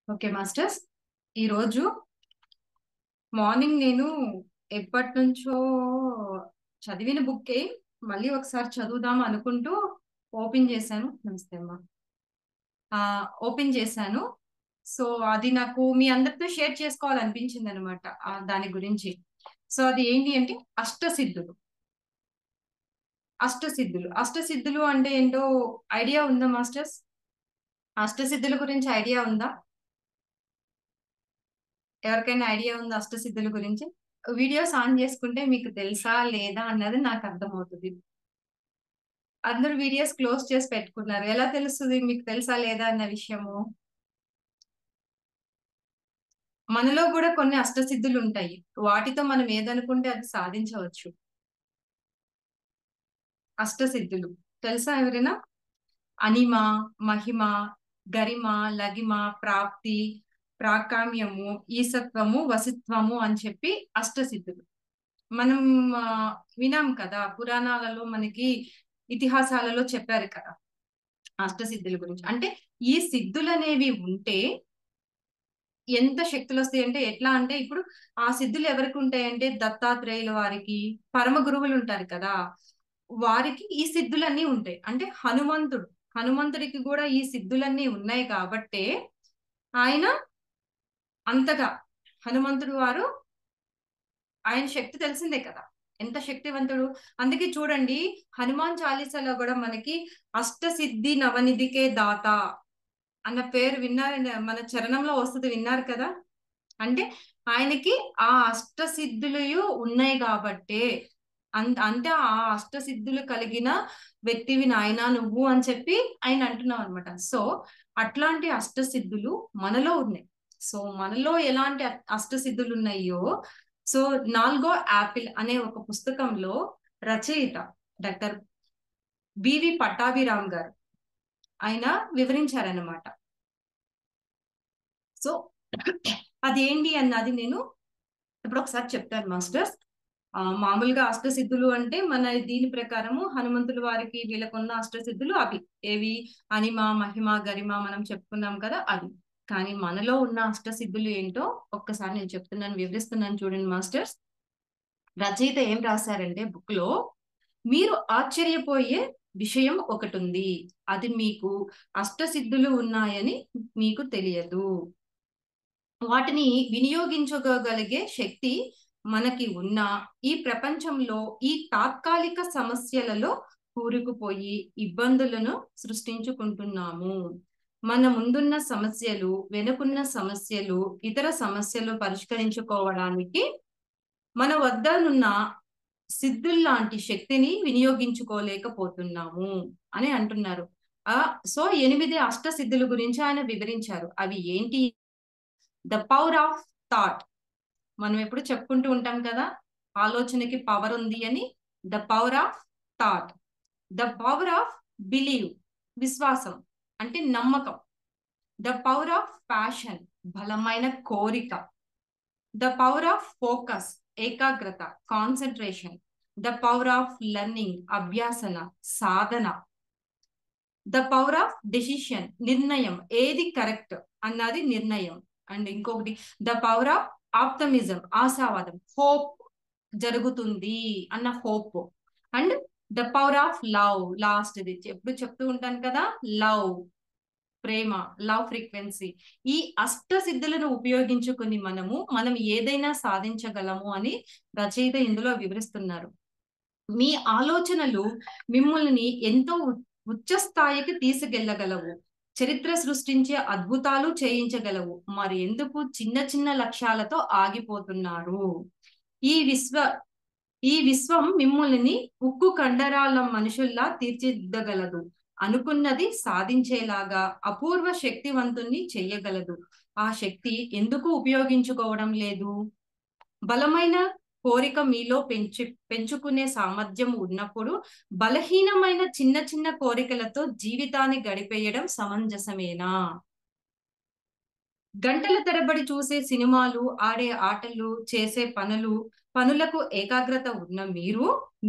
Okay masters. ఈరోజు morning నేను ఎప్పటినుంచో చదివిన బుక్కే మళ్ళీ ఒకసారి చదువుదాం అనుకుంటూ ఓపెన్ చేశాను. నమస్తే అమ్మా. ఓపెన్ చేశాను. సో అది నాకు మీ అందరితో షేర్ చేసుకోవాలనిపించింది అనమాట. దాని గురించి. సో అది ఏంటి అంటే అష్టసిద్ధులు. అష్టసిద్ధులు అంటే ఏంటో ఐడియా ఉందా మాస్టర్స్? అష్టసిద్ధుల గురించి ఐడియా ఉందా? ఎవరికైనా ఐడియా ఉందా అష్టసిద్ధుల గురించి? వీడియోస్ ఆన్ చేసుకుంటే మీకు తెలుసా లేదా అన్నది నాకు అర్థమవుతుంది. అందరూ వీడియోస్ క్లోజ్ చేసి పెట్టుకున్నారు. ఎలా తెలుస్తుంది మీకు తెలుసా లేదా అన్న విషయము? మనలో కూడా కొన్ని అష్టసిద్ధులు ఉంటాయి. వాటితో మనం ఏదనుకుంటే అది సాధించవచ్చు. అష్టసిద్ధులు తెలుసా ఎవరైనా? అనిమ, మహిమ, గరిమ, లగిమ, ప్రాప్తి, ప్రాకామ్యము, ఈసత్వము, వసిత్వము అని చెప్పి అష్టసిద్ధులు. మనం ఆ, వినాం కదా, పురాణాలలో మనకి ఇతిహాసాలలో చెప్పారు కదా అష్టసిద్ధుల గురించి. అంటే ఈ సిద్ధులు అనేవి ఉంటే ఎంత శక్తులు వస్తాయి అంటే ఎట్లా అంటే ఇప్పుడు ఆ సిద్ధులు ఎవరికి ఉంటాయంటే దత్తాత్రేయుల వారికి, పరమ గురువులు ఉంటారు కదా, వారికి ఈ సిద్ధులన్నీ ఉంటాయి. అంటే హనుమంతుడికి కూడా ఈ సిద్ధులన్నీ ఉన్నాయి కాబట్టే ఆయన అంతగా హనుమంతుడు వారు, ఆయన శక్తి తెలిసిందే కదా ఎంత శక్తివంతుడు. అందుకే చూడండి, హనుమాన్ చాలీసాలో కూడా మనకి అష్టసిద్ధి నవనిధికే దాత అన్న పేరు విన్నారు, మన చరణంలో వస్తుంది, విన్నారు కదా. అంటే ఆయనకి ఆ అష్టసిద్ధులు ఉన్నాయి కాబట్టే అంటే ఆ అష్టసిద్ధులు కలిగిన వ్యక్తివి నాయనా నువ్వు అని చెప్పి ఆయన అంటున్నావు అనమాట. సో అట్లాంటి అష్టసిద్ధులు మనలో ఉన్నాయి. సో మనలో ఎలాంటి అష్టసిద్ధులు ఉన్నాయో, సో నాలుగో యాపిల్ అనే ఒక పుస్తకంలో రచయిత డాక్టర్ బివి పట్టాభిరామ్ గారు ఆయన వివరించారనమాట. సో అదేంటి అన్నది నేను ఇప్పుడు ఒకసారి చెప్తాను మాస్టర్స్. మామూలుగా అష్టసిద్ధులు అంటే మన దీని ప్రకారము హనుమంతుల వారికి వీళ్ళకున్న అష్టసిద్ధులు అవి ఏవి? అనిమ, మహిమ, గరిమ మనం చెప్పుకున్నాం కదా అవి. కానీ మనలో ఉన్న అష్టసిద్ధులు ఏంటో ఒక్కసారి నేను చెప్తున్నాను, వివరిస్తున్నాను చూడండి మాస్టర్స్. రచయిత ఏం రాశారంటే బుక్ లో, మీరు ఆశ్చర్యపోయే విషయం ఒకటి ఉంది. అది మీకు అష్టసిద్ధులు ఉన్నాయని మీకు తెలియదు. వాటిని వినియోగించుకోగలిగే శక్తి మనకి ఉన్న ఈ ప్రపంచంలో ఈ తాత్కాలిక సమస్యలలో కూరుకుపోయి ఇబ్బందులను సృష్టించుకుంటున్నాము. మన ముందున్న సమస్యలు, వెనుకున్న సమస్యలు, ఇతర సమస్యలు పరిష్కరించుకోవడానికి మన వద్దనున్న సిద్ధుల్లాంటి శక్తిని వినియోగించుకోలేకపోతున్నాము అని అంటున్నారు. ఆ సో 8 అష్టసిద్ధుల గురించి ఆయన వివరించారు. అవి ఏంటి? The power of thought. మనం ఎప్పుడు చెప్పుకుంటూ ఉంటాం కదా, ఆలోచనకి పవర్ ఉంది అని. The power of thought. The power of believe, విశ్వాసం అంటే నమ్మకం. ద పవర్ ఆఫ్ ప్యాషన్, బలమైన కోరిక. ద పవర్ ఆఫ్ ఫోకస్, ఏకాగ్రత, concentration. The power of learning, అభ్యాసన, సాధన. ద పవర్ ఆఫ్ డెసిషన్, నిర్ణయం, ఏది కరెక్ట్ అన్నది నిర్ణయం. అండ్ ఇంకొకటి ద పవర్ ఆఫ్ ఆప్టమిజం, ఆశావాదం, హోప్, జరుగుతుంది అన్న hope. And the power of love, last ఇది ఎప్పుడు చెప్తూ ఉంటాను కదా, లవ్, ప్రేమ, లవ్ ఫ్రీక్వెన్సీ. ఈ అష్ట సిద్ధులను ఉపయోగించుకుని మనం ఏదైనా సాధించగలము అని రచయిత ఇందులో వివరిస్తున్నారు. మీ ఆలోచనలు మిమ్మల్ని ఎంతో ఉచ్చ స్థాయికి తీసుకెళ్లగలవు, చరిత్ర సృష్టించే అద్భుతాలు చేయించగలవు. మరి ఎందుకు చిన్న చిన్న లక్ష్యాలతో ఆగిపోతున్నారు? ఈ విశ్వ ఈ విశ్వం మిమ్మల్ని ఉక్కు కండరాల మనుషుల్లా తీర్చిదిద్దగలదు, అనుకున్నది సాధించేలాగా అపూర్వ శక్తివంతుణ్ణి చెయ్యగలదు. ఆ శక్తి ఎందుకు ఉపయోగించుకోవడం లేదు? బలమైన కోరిక మీలో పెంచుకునే సామర్థ్యం ఉన్నప్పుడు బలహీనమైన చిన్న చిన్న కోరికలతో జీవితాన్ని గడిపేయడం సమంజసమేనా? గంటల తరబడి చూసే సినిమాలు, ఆడే ఆటలు, చేసే పనులకు ఏకాగ్రత ఉన్న మీరు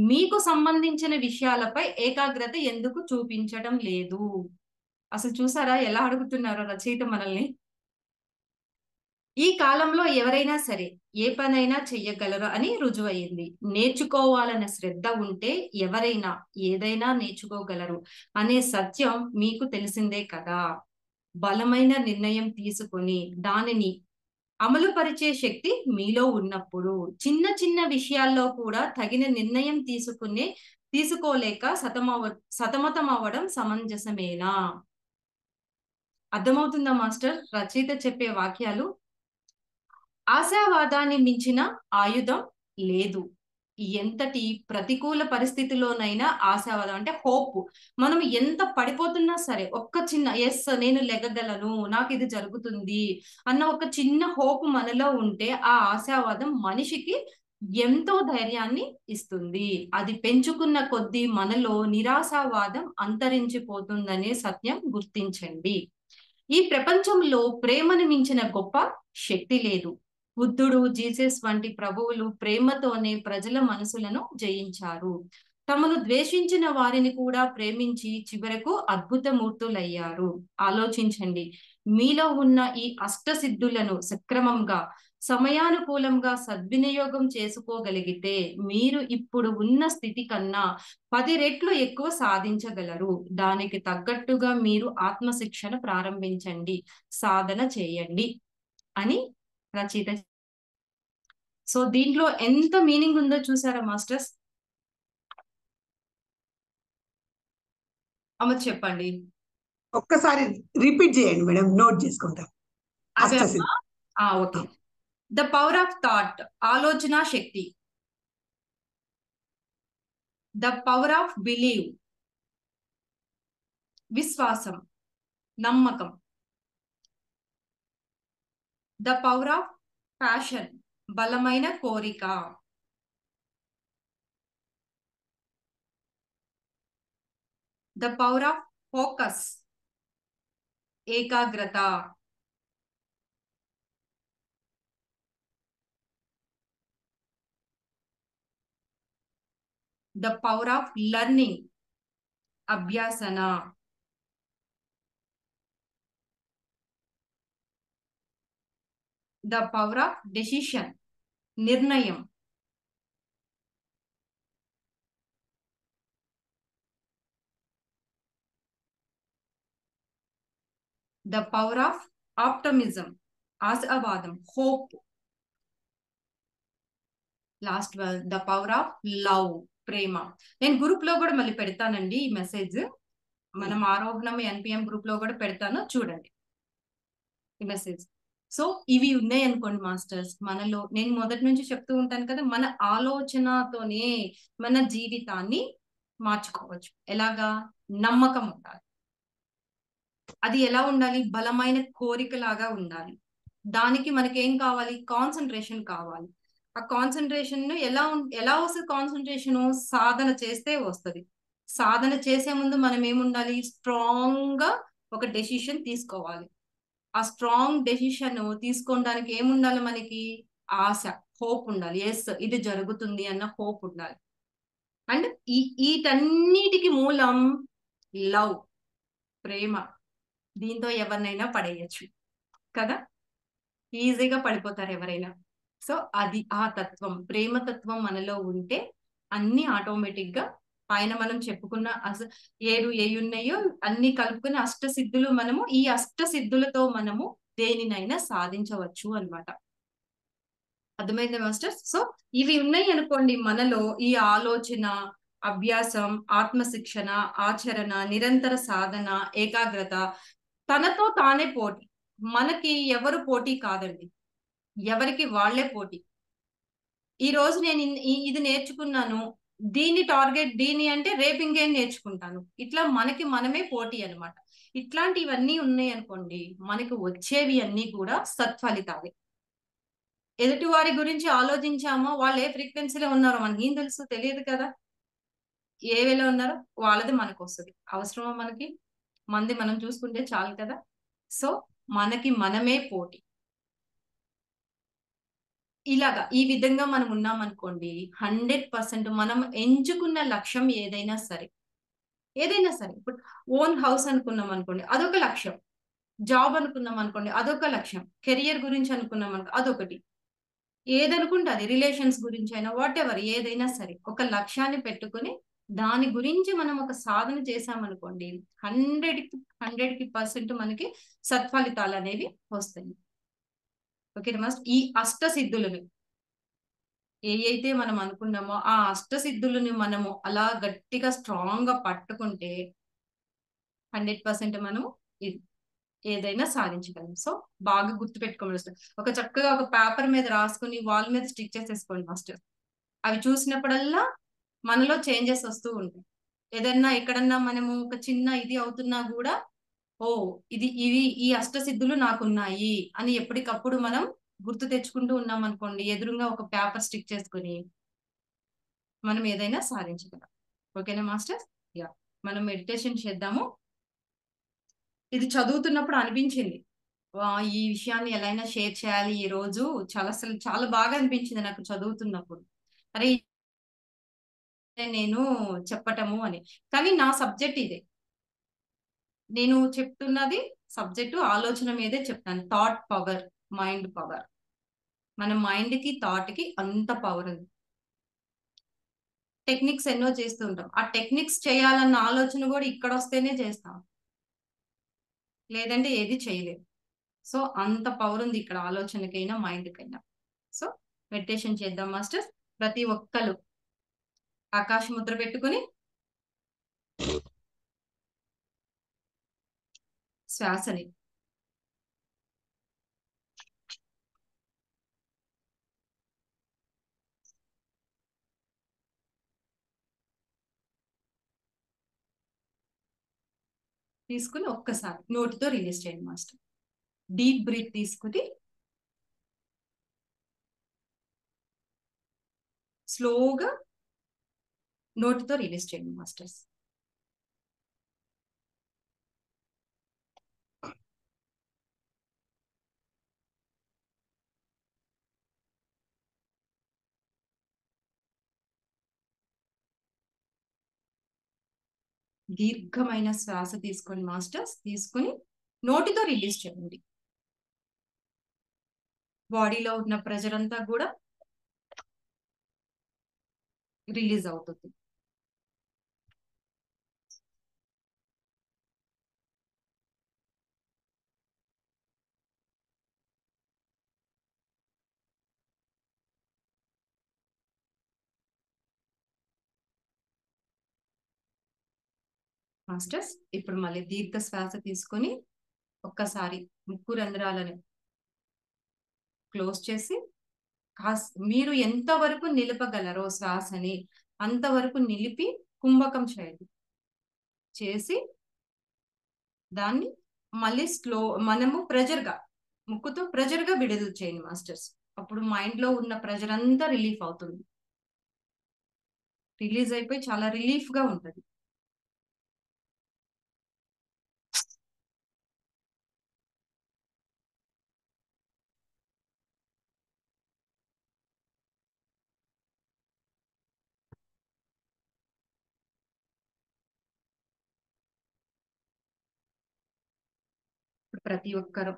మీకు సంబంధించిన విషయాలపై ఏకాగ్రత ఎందుకు చూపించడం లేదు? అసలు చూసారా ఎలా అడుగుతున్నారో రచయిత మనల్ని? ఈ కాలంలో ఎవరైనా సరే ఏ పనైనా చెయ్యగలరు అని రుజువయింది. నేర్చుకోవాలన్న శ్రద్ధ ఉంటే ఎవరైనా ఏదైనా నేర్చుకోగలరు అనే సత్యం మీకు తెలిసిందే కదా! బలమైన నిర్ణయం తీసుకొని దానిని అమలు పరిచే శక్తి మీలో ఉన్నప్పుడు చిన్న చిన్న విషయాల్లో కూడా తగిన నిర్ణయం తీసుకోలేక సతమతమవ్వడం సమంజసమేనా? అర్థమవుతుందా మాస్టర్ రచయిత చెప్పే వాక్యాలు? ఆశావాదాన్ని మించిన ఆయుధం లేదు. ఎంతటి ప్రతికూల పరిస్థితిలోనైనా ఆశావాదం అంటే హోప్. మనం ఎంత పడిపోతున్నా సరే ఒక్క చిన్న యెస్ నేను లెగగలను, నాకిది జరుగుతుంది అన్న ఒక చిన్న హోప్ మనలో ఉంటే ఆ ఆశావాదం మనిషికి ఎంతో ధైర్యాన్ని ఇస్తుంది. అది పెంచుకున్న కొద్దీ మనలో నిరాశావాదం అంతరించిపోతుందనే సత్యం గుర్తించండి. ఈ ప్రపంచంలో ప్రేమను మించిన గొప్ప శక్తి లేదు. బుద్ధుడు, జీసస్ వంటి ప్రభువులు ప్రేమతోనే ప్రజల మనసులను జయించారు. తమను ద్వేషించిన వారిని కూడా ప్రేమించి చివరకు అద్భుతమూర్తులయ్యారు. ఆలోచించండి. మీలో ఉన్న ఈ అష్టసిద్ధులను సక్రమంగా, సమయానుకూలంగా సద్వినియోగం చేసుకోగలిగితే మీరు ఇప్పుడు ఉన్న స్థితి కన్నా 10 రెట్లు ఎక్కువ సాధించగలరు. దానికి తగ్గట్టుగా మీరు ఆత్మశిక్షణ ప్రారంభించండి. సాధన చేయండి అని రచయిత. సో దీంట్లో ఎంత మీనింగ్ ఉందో చూసారా మాస్టర్స్? అమ్మ చెప్పండి. ఒక్కసారి రిపీట్ చేయండి మేడం, నోట్ చేసుకుంటాం. అదే అష్టసిద్ధి. అమ్మా. Okay. The power of thought, ఆలోచన శక్తి. ద పవర్ ఆఫ్ బిలీవ్, విశ్వాసం, నమ్మకం. ద పవర్ ఆఫ్ ప్యాషన్, బలమైన కోరిక. ద పవర్ ఆఫ్ ఫోకస్, ఏకాగ్రత. ద పవర్ ఆఫ్ లర్నింగ్, అభ్యాసన. ద పవర్ ఆఫ్ డెసిషన్, నిర్ణయం. ద పవర్ ఆఫ్ ఆప్టమిజం, ఆశావాదం, hope. Last the power of love, ప్రేమ. నేను గ్రూప్ లో కూడా మళ్ళీ పెడతానండి ఈ మెసేజ్. మనం ఆరోహణం ఎన్పిఎం గ్రూప్ లో కూడా పెడతాను, చూడండి ఈ మెసేజ్. సో ఇవి ఉన్నాయి అనుకోండి మాస్టర్స్, మనలో నేను మొదటి నుంచి చెప్తూ ఉంటాను కదా, మన ఆలోచనతోనే మన జీవితాన్ని మార్చుకోవచ్చు. ఎలాగా? నమ్మకం ఉండాలి. అది ఎలా ఉండాలి? బలమైన కోరిక లాగా ఉండాలి. దానికి మనకి ఏం కావాలి? కాన్సన్ట్రేషన్ కావాలి. ఆ కాన్సన్ట్రేషన్ ఎలా వస్తుంది? కాన్సన్ట్రేషన్ సాధన చేస్తే వస్తుంది. సాధన చేసే ముందు మనం ఏముండాలి? స్ట్రాంగ్ గా ఒక డెసిషన్ తీసుకోవాలి. ఆ స్ట్రాంగ్ డెసిషన్ తీసుకోవడానికి ఏముండాలి? మనకి ఆశ, హోప్ ఉండాలి. ఎస్ ఇది జరుగుతుంది అన్న హోప్ ఉండాలి. అండ్ వీటన్నిటికి మూలం లవ్, ప్రేమ. దీంతో ఎవరినైనా పడేయచ్చు కదా, ఈజీగా పడిపోతారు ఎవరైనా. సో అది ఆ తత్వం, ప్రేమ తత్వం మనలో ఉంటే అన్ని ఆటోమేటిక్ గా పైన మనం చెప్పుకున్న ఏ ఉన్నాయో అన్ని కలుపుకుని అష్టసిద్ధులు, మనము ఈ అష్టసిద్ధులతో మనము దేనినైనా సాధించవచ్చు అన్నమాట. అర్థమైందా మాస్టర్స్? సో ఇవి ఉన్నాయి అనుకోండి మనలో, ఈ ఆలోచన, అభ్యాసం, ఆత్మశిక్షణ, ఆచరణ, నిరంతర సాధన, ఏకాగ్రత. తనతో తానే పోటీ. మనకి ఎవరు పోటీ కాదండి, ఎవరికి వాళ్లే పోటీ. ఈ రోజు నేను ఇది నేర్చుకున్నాను, దీని అంటే రేపు ఇంకేం నేర్చుకుంటాను. ఇట్లా మనకి మనమే పోటీ అన్నమాట. ఇట్లాంటివన్నీ ఉన్నాయి అనుకోండి, మనకి వచ్చేవి అన్ని కూడా సత్ఫలితాలే. ఎదుటి వారి గురించి ఆలోచించామో వాళ్ళు ఏ ఫ్రీక్వెన్సీలో ఉన్నారో మనకి ఏం తెలుసు? తెలియదు కదా. ఏ వేలో ఉన్నారో వాళ్ళది మనకు వస్తుంది. అవసరమా మనకి? మంది మనం చూసుకుంటే చాలు కదా. సో మనకి మనమే పోటీ. ఇలాగా ఈ విధంగా మనం ఉన్నాం అనుకోండి, 100% మనం ఎంచుకున్న లక్ష్యం ఏదైనా సరే ఇప్పుడు ఓన్ హౌస్ అనుకున్నాం అనుకోండి, అదొక లక్ష్యం. జాబ్ అనుకున్నాం అనుకోండి అదొక లక్ష్యం, కెరియర్ గురించి అనుకున్నాం అనుకో అదొకటి, ఏదనుకుంటే అది రిలేషన్స్ గురించి అయినా వాట్ ఎవర్ ఏదైనా సరే ఒక లక్ష్యాన్ని పెట్టుకుని దాని గురించి మనం ఒక సాధన చేసామనుకోండి 100కి 100% మనకి సత్ఫలితాలు అనేవి వస్తాయి. ఓకే మస్ట్ ఈ అష్ట సిద్ధులను ఏ అయితే మనం అనుకున్నామో ఆ అష్ట సిద్ధులని మనము అలా గట్టిగా స్ట్రాంగ్ గా పట్టుకుంటే 100% మనం ఇది ఏదైనా సాధించగలం. సో బాగా గుర్తు పెట్టుకోవాలి. ఒక చక్కగా ఒక పేపర్ మీద రాసుకుని వాల్ మీద స్టిక్ చేసేసుకోండి మాస్టర్. అవి చూసినప్పుడల్లా మనలో చేంజెస్ వస్తూ ఉంటాయి. ఏదన్నా ఎక్కడన్నా మనము ఒక చిన్న ఇది అవుతున్నా కూడా ఓ ఈ అష్టసిద్ధులు నాకున్నాయి అని ఎప్పటికప్పుడు మనం గుర్తు తెచ్చుకుంటూ ఉన్నాం అనుకోండి, ఎదురుగా ఒక పేపర్ స్టిక్ చేసుకుని మనం ఏదైనా సాధించగలం. ఓకేనా మాస్టర్? యా, మనం మెడిటేషన్ చేద్దాము. ఇది చదువుతున్నప్పుడు అనిపించింది, ఈ విషయాన్ని ఎలా అయినా షేర్ చేయాలి ఈ రోజు, అసలు చాలా బాగా అనిపించింది నాకు చదువుతున్నప్పుడు. అరే నేను చెప్పటము అని. కానీ నా సబ్జెక్ట్ ఇదే. నేను చెప్తున్నది సబ్జెక్టు ఆలోచన మీదే చెప్తాను. Thought power, mind power. మన మైండ్ కి థాట్ కి అంత పవర్ ఉంది. టెక్నిక్స్ ఎన్నో చేస్తూ ఉంటాం. ఆ టెక్నిక్స్ చేయాలన్న ఆలోచన కూడా ఇక్కడ వస్తేనే చేస్తాం, లేదంటే ఏది చేయలేదు. సో అంత పవర్ ఉంది ఇక్కడ ఆలోచనకైనా మైండ్కైనా. సో మెడిటేషన్ చేద్దాం మాస్టర్స్. ప్రతి ఒక్కరు ఆకాశ ముద్ర పెట్టుకుని శ్వాసని తీసుకుని ఒక్కసారి నోటితో రిలీజ్ చేయండి మాస్టర్. డీప్ బ్రీత్ తీసుకుని స్లోగా నోటితో రిలీజ్ చేయండి మాస్టర్స్. దీర్ఘమైన శ్వాస తీసుకోండి మాస్టర్స్. తీసుకుని నోటితో రిలీజ్ చేయండి. బాడీలో ఉన్న ప్రెషర్ అంతా కూడా రిలీజ్ అవుతుంది. మాస్టర్స్ ఇప్పుడు మళ్ళీ దీర్ఘ శ్వాస తీసుకొని ఒక్కసారి ముక్కు రంధ్రాలను క్లోజ్ చేసి మీరు ఎంతవరకు నిలపగలరో శ్వాసని అంతవరకు నిలిపి కుంభకం చేయండి. చేసి దాన్ని మళ్ళీ మనము ప్రెజర్ గా ముక్కుతో ప్రెజర్ గా విడుదల చేయండి మాస్టర్స్. అప్పుడు మైండ్ లో ఉన్న ప్రెజర్ అంతా రిలీఫ్ అవుతుంది. రిలీజ్ అయిపోయి చాలా రిలీఫ్ గా ఉంటది. ఇప్పుడు ప్రతి ఒక్కరు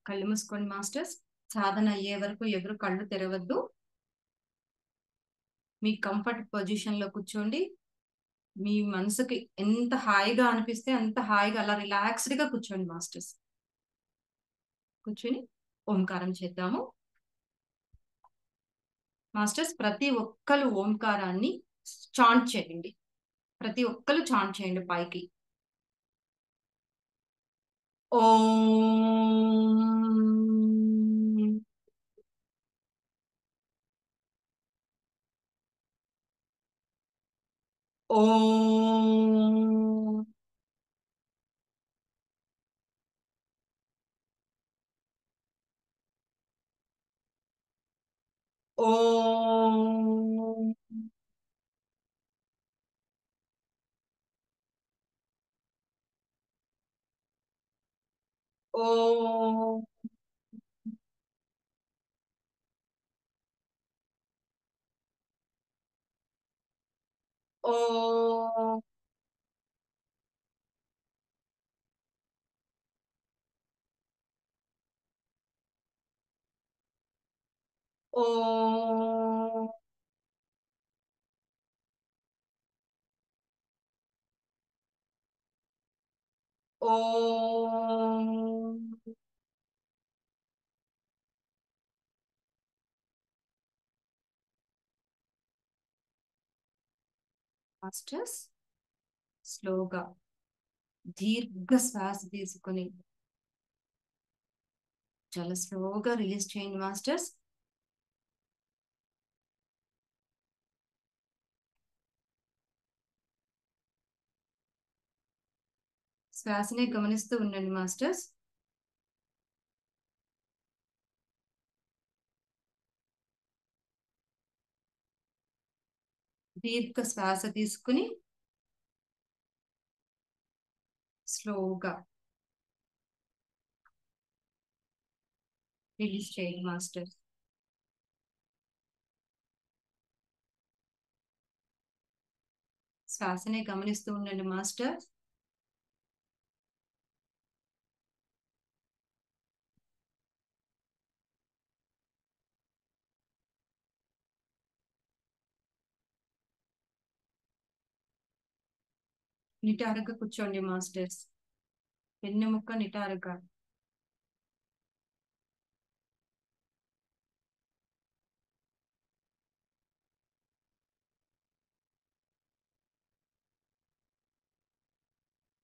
కళ్ళు మూసుకోండి మాస్టర్స్. సాధన అయ్యే వరకు ఎవరు కళ్ళు తెరవద్దు. మీ కంఫర్ట్ పొజిషన్ లో కూర్చోండి. మీ మనసుకి ఎంత హాయిగా అనిపిస్తే అంత హాయిగా అలా రిలాక్స్డ్ గా కూర్చోండి మాస్టర్స్. కూర్చొని ఓంకారం చేద్దాము మాస్టర్స్. ప్రతి ఒక్కరు ఓంకారాన్ని చాంట్ చేయండి. ప్రతి ఒక్కరు చాంట్ చేయండి పైకి. ఓం ఓం ఓం ఓం ఓం ఓం. ఓం. మాస్టర్స్ స్లోగా దీర్ఘ శ్వాస తీసుకుని చాలా స్లోగా రిలీజ్ చేయండి మాస్టర్స్. శ్వాసనే గమనిస్తూ ఉండండి మాస్టర్స్. దీర్ఘ శ్వాస తీసుకుని స్లోగా రిలీజ్ చేయండి మాస్టర్స్. శ్వాసనే గమనిస్తూ ఉండండి మాస్టర్స్. నిటారుగా కూర్చోండి మాస్టర్స్. వెన్నెముక్క నిటారుగా.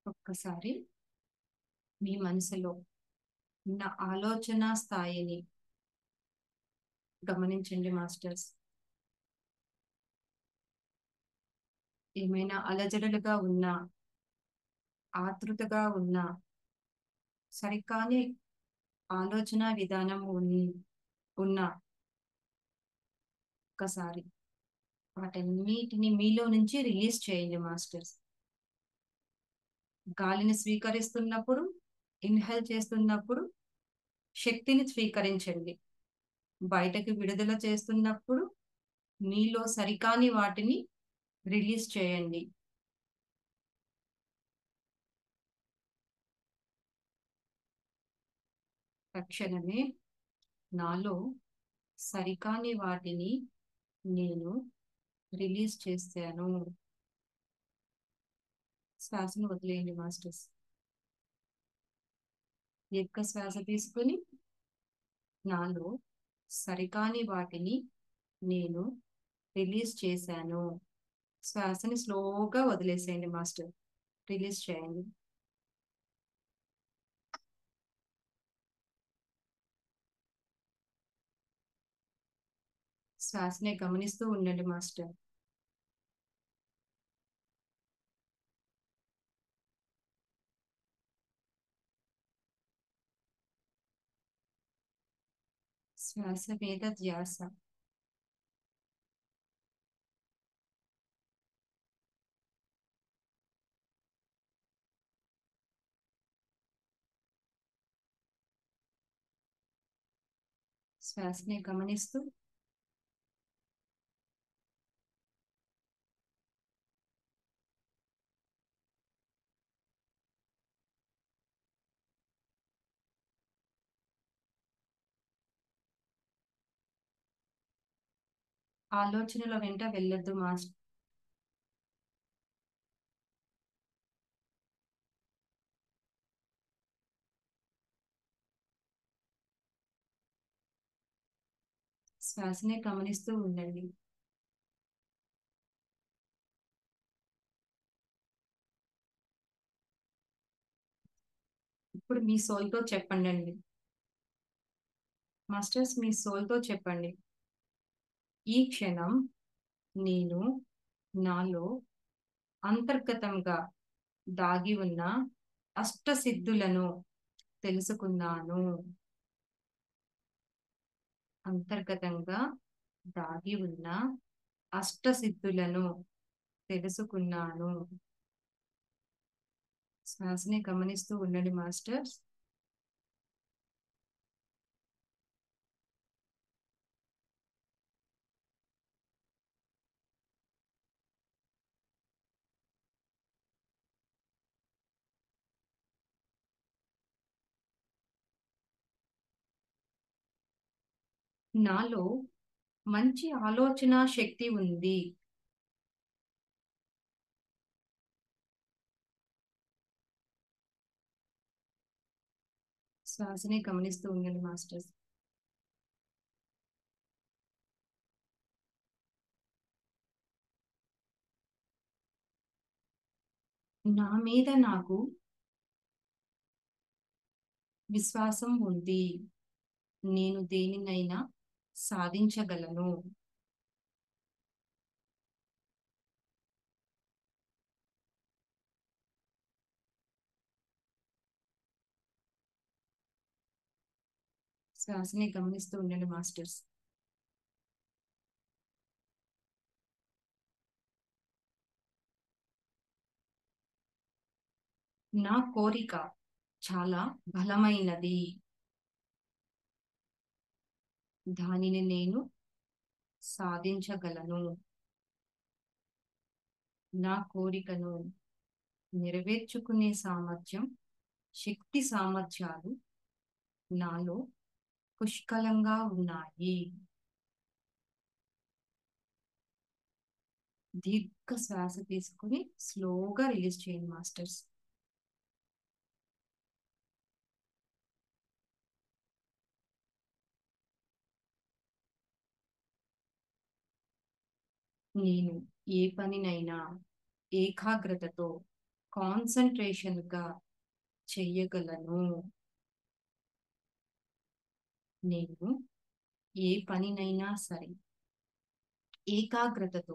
ఒక్కసారి మీ మనసులో ఉన్న ఆలోచన స్థాయిని గమనించండి మాస్టర్స్. ఏమైనా అలజడులుగా ఉన్నా, ఆతృతగా ఉన్నా, సరికాని ఆలోచన విధానం ఉన్న ఒక్కసారి వాటన్నిటిని మీలో నుంచి రిలీజ్ చేయండి మాస్టర్స్. గాలిని స్వీకరిస్తున్నప్పుడు, ఇన్హేల్ చేస్తున్నప్పుడు శక్తిని స్వీకరించండి. బయటకు విడుదల చేస్తున్నప్పుడు మీలో సరికాని వాటిని రిలీజ్ చేయండి. తక్షణమే నాలో సరికాని వాటిని నేను రిలీజ్ చేశాను. శ్వాసను వదిలేయండి మాస్టర్స్. దీర్ఘ శ్వాస తీసుకుని నాలో సరికాని వాటిని నేను రిలీజ్ చేశాను. శ్వాసని స్లోగా వదిలేసేయండి మాస్టర్. రిలీజ్ చేయండి. శ్వాసనే గమనిస్తూ ఉండండి మాస్టర్. శ్వాస మీద ధ్యాస. శ్వాసని గమనిస్తూ ఆలోచనల వెంట వెళ్ళొద్దు మాస్టర్. శ్వాసనే గమనిస్తూ ఉండండి. ఇప్పుడు మీ సోల్తో చెప్పండి మాస్టర్స్. మీ సోల్తో చెప్పండి, ఈ క్షణం నేను నాలో అంతర్గతంగా దాగి ఉన్న అష్టసిద్ధులను తెలుసుకున్నాను. అంతర్గతంగా దాగి ఉన్న అష్టసిద్ధులను తెలుసుకున్నాను. శ్వాసని గమనిస్తూ ఉండండి మాస్టర్స్. నాలో మంచి ఆలోచన శక్తి ఉంది. శ్వాసని గమనిస్తూ ఉండండి మాస్టర్స్. నా మీద నాకు విశ్వాసం ఉంది. నేను దేనినైనా సాధించగలను. శ్వాసని గమనిస్తూ ఉండండి మాస్టర్స్. నా కోరిక చాలా బలమైనది. దానిని నేను సాధించగలను. నా కోరికను నెరవేర్చుకునే సామర్థ్యం, శక్తి సామర్థ్యాలు నాలో పుష్కలంగా ఉన్నాయి. దీర్ఘ శ్వాస తీసుకుని స్లోగా రిలీజ్ చేయండి మాస్టర్స్. నేను ఏ పనినైనా ఏకాగ్రతతో కాన్సన్ట్రేషన్ గా చెయ్యగలను. నేను ఏ పనినైనా సరే ఏకాగ్రతతో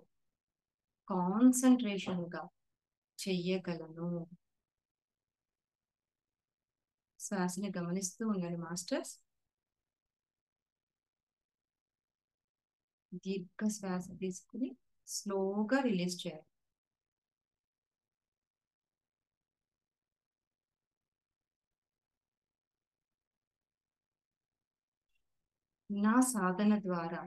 కాన్సన్ట్రేషన్ గా చెయ్యగలను. శ్వాసని గమనిస్తూ ఉండండి మాస్టర్స్. దీర్ఘ శ్వాస తీసుకుని స్లోగా రిలీజ్ చేయాలి. నా సాధన ద్వారా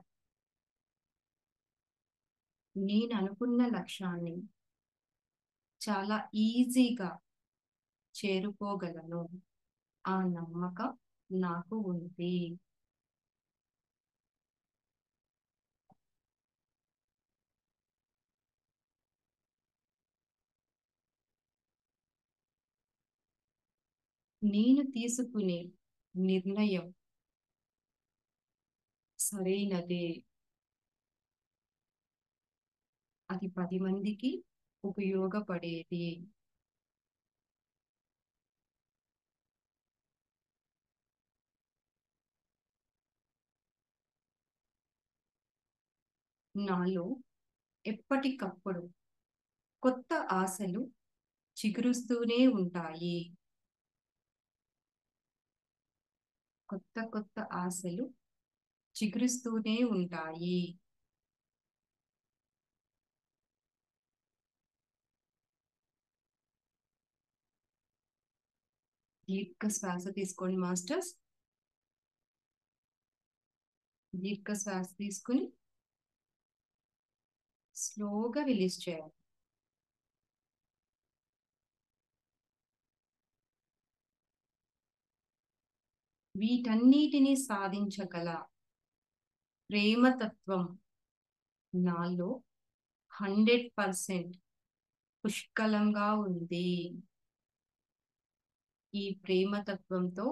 నేను అనుకున్న లక్ష్యాన్ని చాలా ఈజీగా చేరుకోగలను. ఆ నమ్మకం నాకు ఉంది. నేను తీసుకునే నిర్ణయం సరైనదే. అది 10 మందికి ఉపయోగపడేది. నాలో ఎప్పటికప్పుడు కొత్త ఆశలు చిగురుస్తూనే ఉంటాయి. కొత్త కొత్త ఆశలు చిగురుస్తూనే ఉంటాయి. దీర్ఘ శ్వాస తీసుకోండి మాస్టర్స్. దీర్ఘ శ్వాస తీసుకుని స్లోగా రిలీజ్ చేయాలి. వీటన్నిటిని సాధించగల ప్రేమతత్వం నాలో 100% పుష్కలంగా ఉంది. ఈ ప్రేమతత్వంతో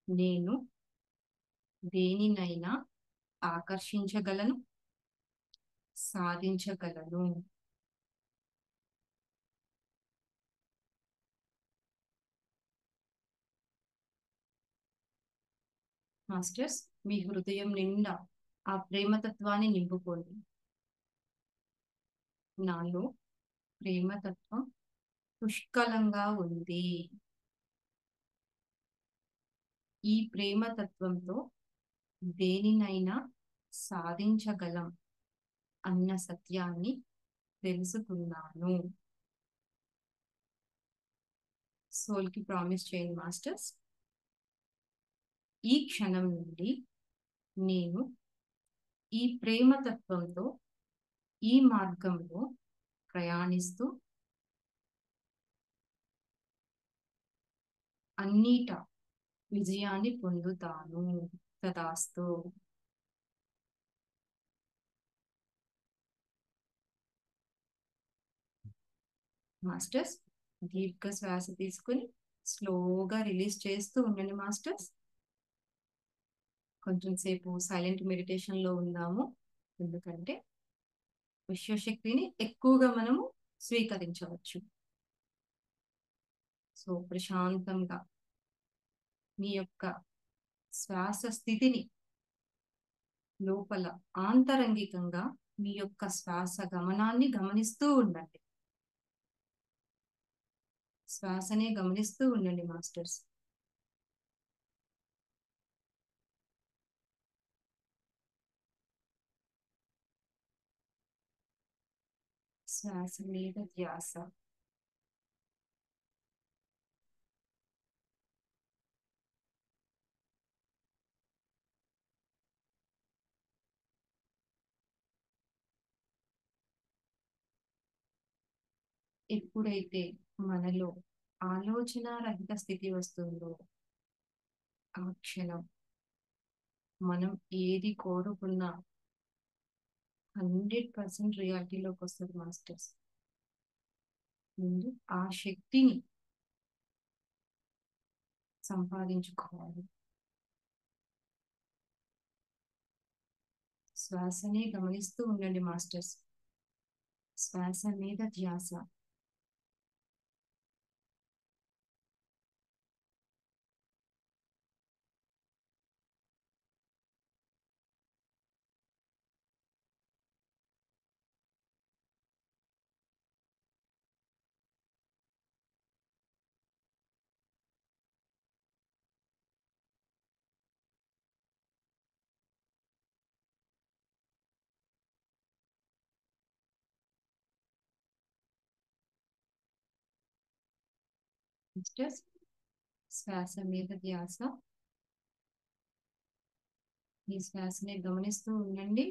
నేను దేనినైనా ఆకర్షించగలను, సాధించగలను. మాస్టర్స్, మీ హృదయం నిండా ఆ ప్రేమతత్వాన్ని నింపుకోండి. నాలో ప్రేమతత్వం పుష్కలంగా ఉంది. ఈ ప్రేమతత్వంతో దేనినైనా సాధించగలం అన్న సత్యాన్ని తెలుసుకున్నాను. సోల్ కి ప్రామిస్ చేయండి మాస్టర్స్. ఈ క్షణం నుండి నేను ఈ ప్రేమతత్వంతో ఈ మార్గంలో ప్రయాణిస్తూ అన్నిటా విజయాన్ని పొందుతాను. తదాస్తు. మాస్టర్స్. దీర్ఘ శ్వాస తీసుకుని స్లోగా రిలీజ్ చేస్తూ ఉండండి మాస్టర్స్. కొంచెం సేపు సైలెంట్ మెడిటేషన్ లో ఉందాము. ఎందుకంటే విశ్వశక్తిని ఎక్కువగా మనము స్వీకరించవచ్చు. సో ప్రశాంతంగా మీ యొక్క శ్వాస స్థితిని లోపల ఆంతరంగికంగా మీ యొక్క శ్వాస గమనాన్ని గమనిస్తూ ఉండండి. శ్వాసనే గమనిస్తూ ఉండండి మాస్టర్స్. శ్వాస మీద ధ్యాస. ఎప్పుడైతే మనలో ఆలోచన రహిత స్థితి వస్తుందో ఆ క్షణం మనం ఏది కోరుకున్నా 100% రియాలిటీలోకి వస్తుంది మాస్టర్స్. ముందు ఆ శక్తిని సంపాదించుకోవాలి. శ్వాసనే గమనిస్తూ ఉండండి మాస్టర్స్. శ్వాస మీద ధ్యాస. మాస్టర్స్ శ్వాస మీద ధ్యాస. ఈ శ్వాసని గమనిస్తూ ఉండండి.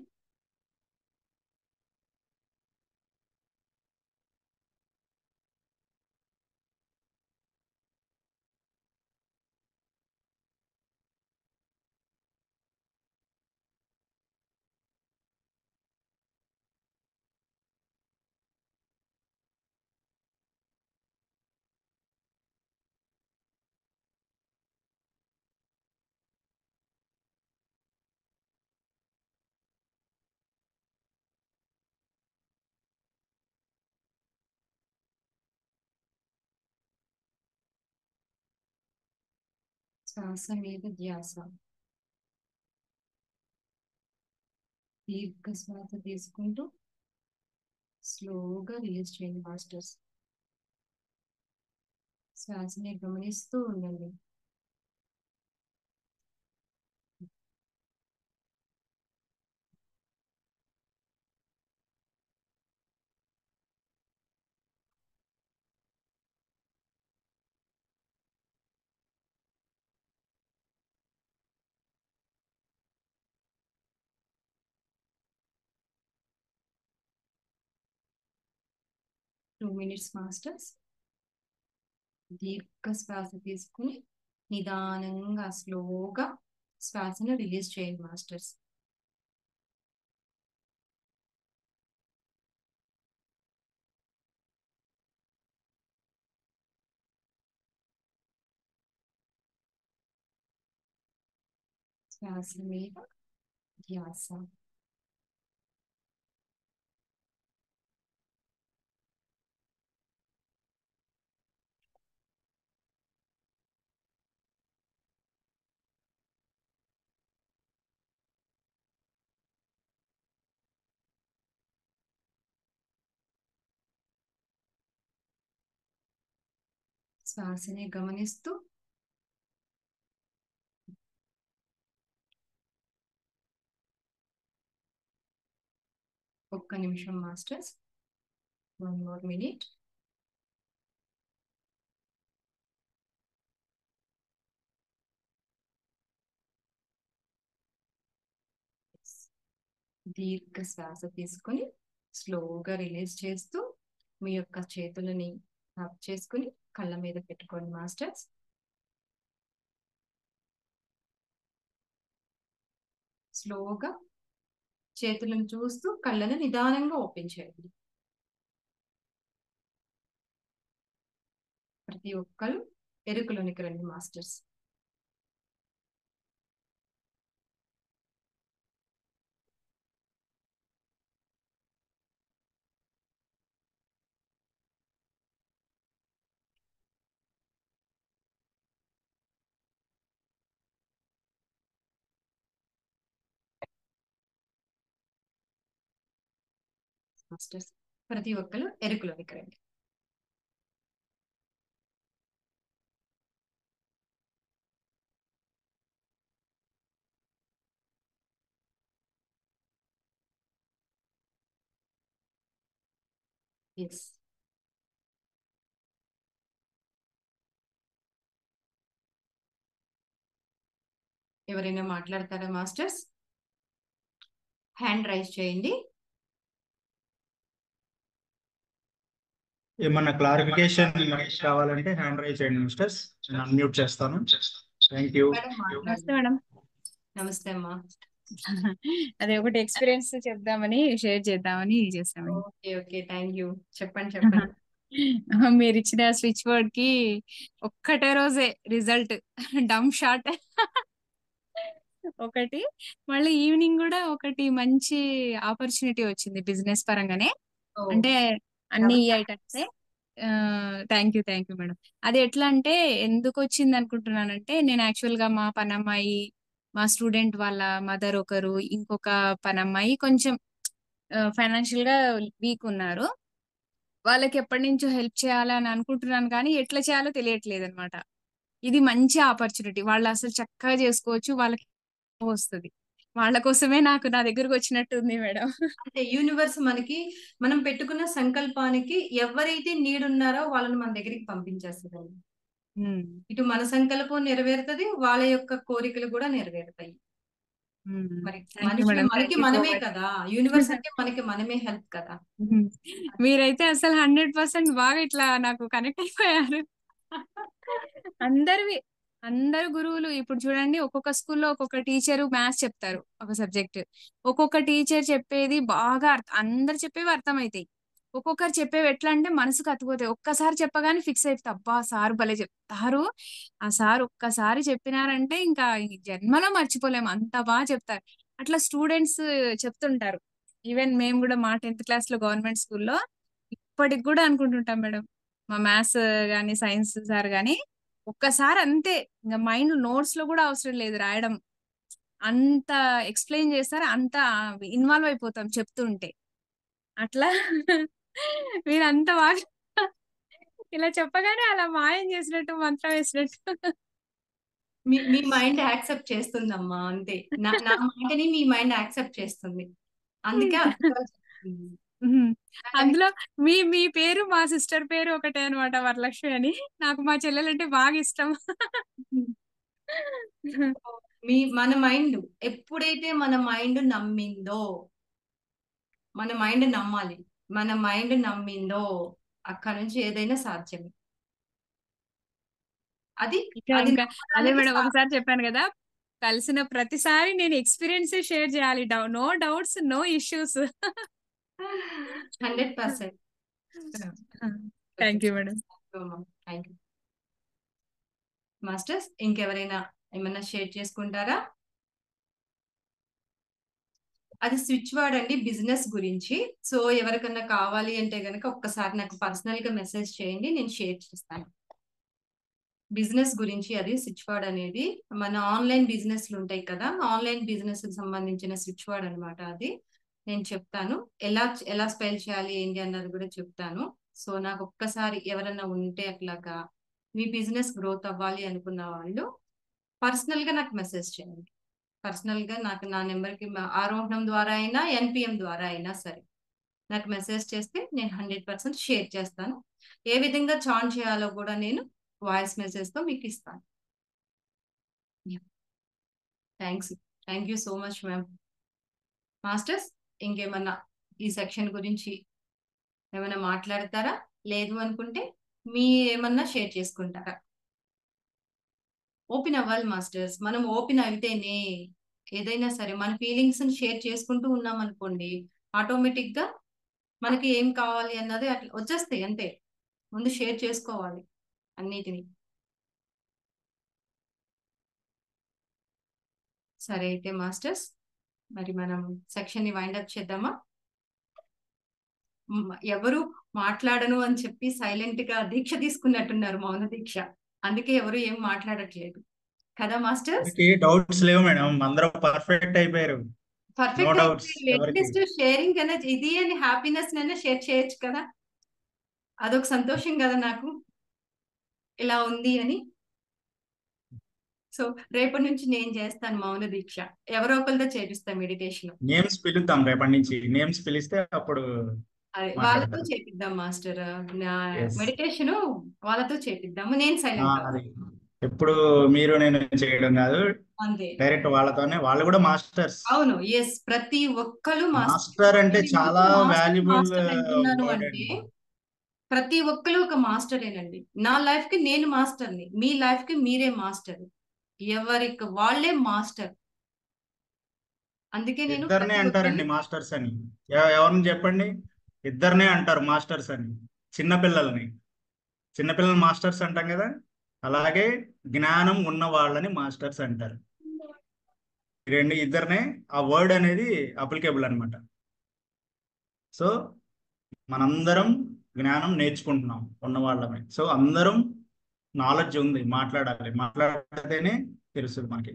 శ్వాస మీద ధ్యాస. దీర్ఘ శ్వాస తీసుకుంటూ స్లోగా రిలీజ్ చేయండి మాస్టర్స్. శ్వాసని గమనిస్తూ ఉండండి. Two minutes masters. దీర్ఘ శ్వాస తీసుకుని నిదానంగా స్లోగా శ్వాసను రిలీజ్ చేయండి మాస్టర్స్. శ్వాస మీద ధ్యాస. శ్వాసని గమనిస్తూ ఒక్క నిమిషం మాస్టర్స్. 1 more minute. దీర్ఘ శ్వాస తీసుకుని స్లోగా రిలీజ్ చేస్తూ మీ యొక్క చేతులని రబ్ చేసుకుని కళ్ళ మీద పెట్టుకోండి మాస్టర్స్. స్లోగా చేతులను చూస్తూ కళ్ళను నిదానంగా ఓపెన్ చేయండి. ప్రతి ఒక్కరు ఎరుకలోనికి రండి మాస్టర్స్. మాస్టర్స్ ప్రతి ఒక్కరు ఎరుకలోనికి రండి. ఎస్. ఎవరైనా మాట్లాడతారా మాస్టర్స్? హ్యాండ్ రైజ్ చేయండి. ఏమన్నా క్లారిఫికేషన్ కావాలంటే హ్యాండ్ రైజ్ చేయండి మిస్టర్స్. నేను అన్మ్యూట్ చేస్తాను. Thank you. మేడం నమస్తే మాట్లాడండి. మేడం. నమస్తే అమ్మా. అదే ఒకటి ఎక్స్పీరియన్స్ చెప్దామని షేర్ చేద్దామని చేస్తామండి. Okay okay, thank you. చెప్పండి చెప్పండి. మీరు ఇచ్చిన స్విచ్ బోర్డ్ కి ఒక్కటే రోజే రిజల్ట్ డమ్ షాట్ ఒకటి. మళ్ళీ ఈవినింగ్ కూడా ఒకటి మంచి ఆపర్చునిటీ వచ్చింది బిజినెస్ పరంగానే. ఓ, అంటే అన్ని double items. Thank you madam. అది ఎట్లా అంటే ఎందుకు వచ్చింది అనుకుంటున్నానంటే, నేను యాక్చువల్ గా మా పనమ్మాయి, మా స్టూడెంట్ వాళ్ళ మదర్ ఒకరు, ఇంకొక పనమ్మాయి కొంచెం ఫైనాన్షియల్ గా వీక్ ఉన్నారు. వాళ్ళకి ఎప్పటి నుంచో హెల్ప్ చేయాలని అనుకుంటున్నాను కానీ ఎట్లా చేయాలో తెలియట్లేదు అనమాట. ఇది మంచి ఆపర్చునిటీ, వాళ్ళు అసలు చక్కగా చేసుకోవచ్చు, వాళ్ళకి వస్తుంది. వాళ్ళ కోసమే నాకు నా దగ్గరకు వచ్చినట్టు ఉంది మేడం. అంటే యూనివర్స్ మనకి మనం పెట్టుకున్న సంకల్పానికి ఎవరైతే నీడ్ ఉన్నారో వాళ్ళని మన దగ్గరికి పంపించేస్తుందండి. ఇటు మన సంకల్పం నెరవేరుతుంది, వాళ్ళ యొక్క కోరికలు కూడా నెరవేరుతాయి. మరి థ్యాంక్ యూ మనుషులు మేడం. మనకి మనమే కదా, యూనివర్స్ అంటే మనకి మనమే హెల్ప్ కదా. మీరైతే అసలు 100% బాగా ఇట్లా నాకు కనెక్ట్ అయిపోయారు. అందరు గురువులు ఇప్పుడు చూడండి, ఒక్కొక్క స్కూల్లో ఒక్కొక్క టీచర్ మ్యాథ్స్ చెప్తారు ఒక సబ్జెక్ట్. ఒక్కొక్క టీచర్ చెప్పేది బాగా అందరు చెప్పేవి అర్థమవుతాయి. ఒక్కొక్కరు చెప్పేవి ఎట్లా అంటే మనసుకు అతుకుతాయి. ఒక్కసారి చెప్పగానే ఫిక్స్ అయిపోతా, అబ్బా సార్ భలే చెప్తారు, ఆ సార్ ఒక్కసారి చెప్పినారంటే ఇంకా ఈ జన్మలో మర్చిపోలేము, అంత బాగా చెప్తారు. అట్లా స్టూడెంట్స్ చెప్తుంటారు. ఈవెన్ మేము కూడా మా 10th క్లాస్ లో గవర్నమెంట్ స్కూల్లో ఇప్పటికి కూడా అనుకుంటుంటాం మేడం, మా మ్యాథ్స్ గానీ సైన్స్ సార్ గానీ ఒక్కసారి అంతే, ఇంకా మైండ్ నోట్స్ లో కూడా అవసరం లేదు రాయడం, అంత ఎక్స్ప్లెయిన్ చేస్తారు, అంత ఇన్వాల్వ్ అయిపోతాం చెప్తుంటే. అట్లా మీరు అంత బాగా ఇలా చెప్పగానే అలా మాయం చేసినట్టు, మంత్రం వేసినట్టు. మీ మైండ్ యాక్సెప్ట్ చేస్తుందమ్మా, అంతే. నా మాటని మీ మైండ్ యాక్సెప్ట్ చేస్తుంది, అందుకే అద్భుతాలు చెప్తుంది. అందులో మీ మీ పేరు మా సిస్టర్ పేరు ఒకటే అనమాట, వరలక్ష్మి అని. నాకు మా చెల్లెలంటే బాగా ఇష్టం. మన మైండ్ ఎప్పుడైతే మన మైండ్ నమ్మిందో, మన మైండ్ నమ్మాలి, మన మైండ్ నమ్మిందో అక్కడ నుంచి ఏదైనా సాధ్యమే. అది ఇంకా అది ఇంకా అదే నమ్మడానికి మేడం, ఒకసారి చెప్పాను కదా, కలిసిన ప్రతిసారి నేను ఎక్స్పీరియన్స్ షేర్ చేయాలి. No doubts, no issues. 100%. Thank you madam. Thank you masters. ఇంకెవరైనా ఏమన్నా షేర్ చేసుకుంటారా? అది స్విచ్ వర్డ్ అండి, బిజినెస్ గురించి. సో ఎవరికన్నా కావాలి అంటే గనక ఒక్కసారి నాకు పర్సనల్ గా మెసేజ్ చేయండి, నేను షేర్ చేస్తాను. బిజినెస్ గురించి అది స్విచ్ వర్డ్ అనేది. మన ఆన్లైన్ బిజినెస్లు ఉంటాయి కదా, ఆన్లైన్ బిజినెస్ కి సంబంధించిన స్విచ్ వర్డ్ అనమాట అది. నేను చెప్తాను ఎలా ఎలా స్పెల్ చేయాలి ఏంటి అన్నది కూడా చెప్తాను. సో నాకు ఒక్కసారి ఎవరన్నా ఉంటే అట్లాగా మీ బిజినెస్ గ్రోత్ అవ్వాలి అనుకున్న వాళ్ళు పర్సనల్ గా నాకు మెసేజ్ చేయండి. పర్సనల్ గా నాకు నా నెంబర్కి ఆరోహణం ద్వారా అయినా ఎన్పిఎం ద్వారా అయినా సరే నాకు మెసేజ్ చేస్తే నేను 100% షేర్ చేస్తాను. ఏ విధంగా చార్జ్ చేయాలో కూడా నేను వాయిస్ మెసేజ్ తో మీకు ఇస్తాను. Thank you so much ma'am. Masters ఇంకేమన్నా ఈ సెక్షన్ గురించి ఏమైనా మాట్లాడతారా? లేదు అనుకుంటే మీ ఏమన్నా షేర్ చేసుకుంటారా? ఓపెన్ అవ్వాలి మాస్టర్స్, మనం ఓపెన్ అయితేనే ఏదైనా సరే మన ఫీలింగ్స్ ని షేర్ చేసుకుంటూ ఉన్నాం అనుకోండి, ఆటోమేటిక్ గా మనకి ఏం కావాలి అన్నది అట్లా వచ్చేస్తాయి, అంతే. ముందు షేర్ చేసుకోవాలి. అన్నిటిని. సరే అయితే మాస్టర్స్, మరి మనం సెక్షన్ ని వైండ్ అప్ చేద్దామా? ఎవరు మాట్లాడను అని చెప్పి సైలెంట్ గా దీక్ష తీసుకున్నట్టున్నారు, మౌన దీక్ష. అందుకే ఎవరు ఏం మాట్లాడట్లేదు కదా మాస్టర్స్? డౌట్స్ లేవు మేడం, అందరూ పర్ఫెక్ట్ అయిపోయారు. నో పర్ఫెక్ట్ డౌట్స్ అయితే ఎవరికి. అట్లీస్ట్ షేరింగ్ అనేది ఇది అని హ్యాపీనెస్ నైనా షేర్ చేయొచ్చు కదా, అదొక సంతోషం కదా నాకు ఇలా ఉంది అని. సో రేపటి నుంచి నేను చేస్తాను మౌన దీక్ష, ఎవరో ఒకరితో చేపిస్తాను మెడిటేషన్. నేమ్స్ పిలుద్దాం రేపటి నుంచి, నేమ్స్ పిలిస్తే అప్పుడు అదే వాళ్ళతో మాట్లాడతారు. చేపిద్దాం మాస్టర్, Yes. మెడిటేషన్ వాళ్ళతో చేపిద్దాము. నేను సైలెంట్ అది ఎప్పుడు మీరు నేను చేయడం కాదు, అంతే. డైరెక్ట్ వాళ్ళతోనే. వాళ్ళు కూడా మాస్టర్స్. అవును, ఎస్, ప్రతి ఒక్కరు మాస్టర్ అంటే చాలా వాల్యుబుల్ అంటున్నాను వర్డ్ అంటే అండి. ప్రతి ఒక్కరు ఒక మాస్టరేనండి. నా లైఫ్ కి నేను మాస్టర్ని, మీ లైఫ్ కి మీరే మాస్టర్, ఎవరికి వాళ్ళే మాస్టర్. అందుకే నేను ఇద్దరినే ప్రతి అంటారండి ఒక్కరిని మాస్టర్స్ అని. ఎవరిని చెప్పండి, ఇద్దరినే అంటారు మాస్టర్స్ అని. చిన్నపిల్లల్ని, చిన్నపిల్లలు మాస్టర్స్ అంటాం కదా, అలాగే జ్ఞానం ఉన్న వాళ్ళని మాస్టర్స్ అంటారు. ఇద్దరినే ఆ వర్డ్ అనేది అప్లికేబుల్ అన్నమాట. సో మనందరం జ్ఞానం నేర్చుకుంటున్నాం ఉన్న వాళ్ళమే. సో అందరం నాలెడ్జ్ ఉంది, మాట్లాడాలి, మాట్లాడితేనే తెలుస్తుంది మనకి.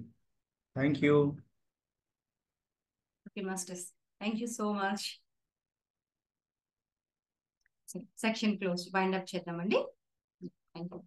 Thank you. Okay masters, thank you so much. Section close, wind up చేద్దామండి. Thank you.